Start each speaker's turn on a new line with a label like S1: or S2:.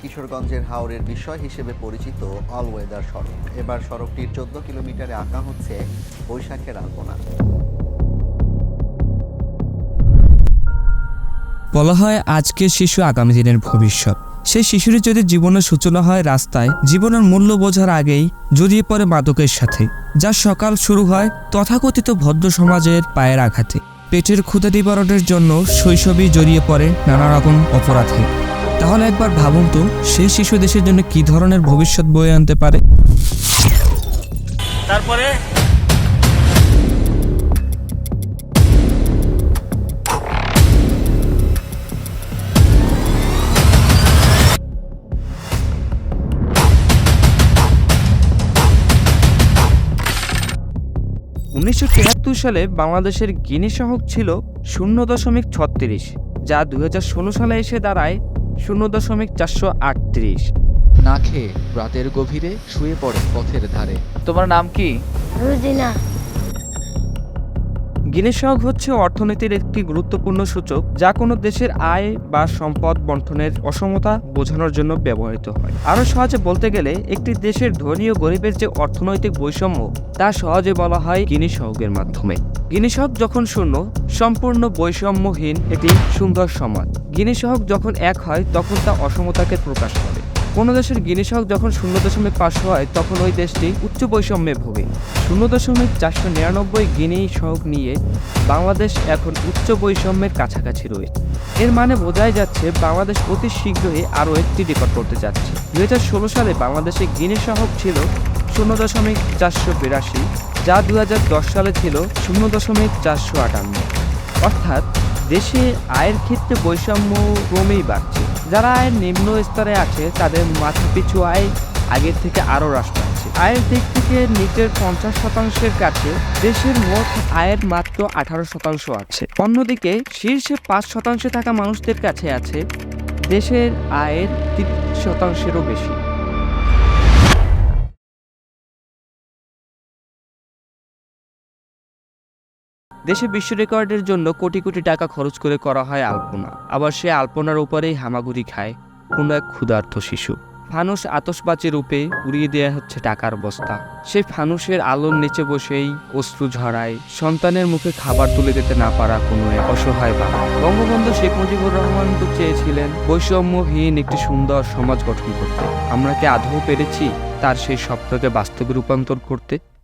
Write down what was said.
S1: কিশোরগঞ্জের হাওরের বিস্ময় হিসেবে পরিচিত অল ওয়েদার সড়ক। এবার সড়কটির 14 কিলোমিটারে আঁকা হচ্ছে বৈশাখের আলপনা।
S2: বলা হয় আজকের শিশু আগামী দিনের ভবিষ্যৎ। সেই শিশুর যদি জীবনের সূচনা হয় রাস্তায়, জীবনের মূল্য বোঝার আগেই জড়িয়ে পড়ে মাদকের সাথে, যার সকাল শুরু হয় তথাকথিত ভদ্র সমাজের পায়ের আঘাতে। পেটের ক্ষুধা নিবারণের জন্য শৈশবেই জড়িয়ে পড়ে নানা রকম অপরাধে। তাহলে একবার ভাবুন তো, সেই শিশু দেশের জন্য কি ধরনের ভবিষ্যৎ বয়ে আনতে পারে।
S3: তারপরে
S2: 1973 সালে বাংলাদেশের গিনি সহগ ছিল 0.36, যা 2016 সালে এসে দাঁড়ায় 0.438।
S4: না খেয়ে রাতের গভীরে শুয়ে পড়ে পথের ধারে। তোমার নাম কি?
S5: রুজিনা।
S2: গিনি সহগ হচ্ছে অর্থনীতির একটি গুরুত্বপূর্ণ সূচক, যা কোনো দেশের আয় বা সম্পদ বণ্টনের অসমতা বোঝানোর জন্য ব্যবহৃত হয়। আরও সহজে বলতে গেলে, একটি দেশের ধনী ও গরিবের যে অর্থনৈতিক বৈষম্য, তা সহজে বলা হয় গিনি সহগের মাধ্যমে। গিনি সহগ যখন শূন্য, সম্পূর্ণ বৈষম্যহীন একটি সুন্দর সমাজ। গিনি সহগ যখন 1 হয়, তখন তা অসমতাকে প্রকাশ করে। কোনো দেশের গিনি সহগ যখন 0.5 হয়, তখন ওই দেশটি উচ্চ বৈষম্যে ভোগে। 0.499 গিনি সহগ নিয়ে বাংলাদেশ এখন উচ্চ বৈষম্যের কাছাকাছি রয়েছে। এর মানে বোঝাই যাচ্ছে বাংলাদেশ অতি শীঘ্রই আরও একটি রেকর্ড করতে যাচ্ছে। 2016 সালে বাংলাদেশে গিনি সহগ ছিল 0.482, যা 2010 সালে ছিল 0.458। অর্থাৎ দেশে আয়ের ক্ষেত্রে বৈষম্য ক্রমেই বাড়ছে। যারা আয়ের নিম্ন স্তরে আছে, তাদের মাথাপিছু আয় আগের থেকে আরও হ্রাস পাচ্ছে। আয়ের দিক থেকে নিচের 50% কাছে দেশের মোট আয়ের মাত্র 18% আছে। অন্যদিকে শীর্ষে 5% থাকা মানুষদের কাছে আছে দেশের আয়ের 30%-এরও বেশি। দেশে বিশ্ব রেকর্ডের জন্য কোটি কোটি টাকা খরচ করে করা হয় আলপনা। আবার সে আলপনার উপরেই হামাগুড়ি খায় কোনো এক ক্ষুধার্ত শিশু। ফানুস আতশবাজি রূপে উড়িয়ে দেয়া হচ্ছে টাকার বস্তা। সেই ফানুসের আলোর নিচে বসেই অশ্রু ঝরায় সন্তানের মুখে খাবার তুলে দিতে না পারা কোনো এক অসহায় বাবা। বঙ্গবন্ধু শেখ মুজিবুর রহমান তো চেয়েছিলেন বৈষম্যহীন একটি সুন্দর সমাজ গঠন করতে। আমরা কি আদৌ পেরেছি তার সেই স্বপ্নকে বাস্তবে রূপান্তর করতে?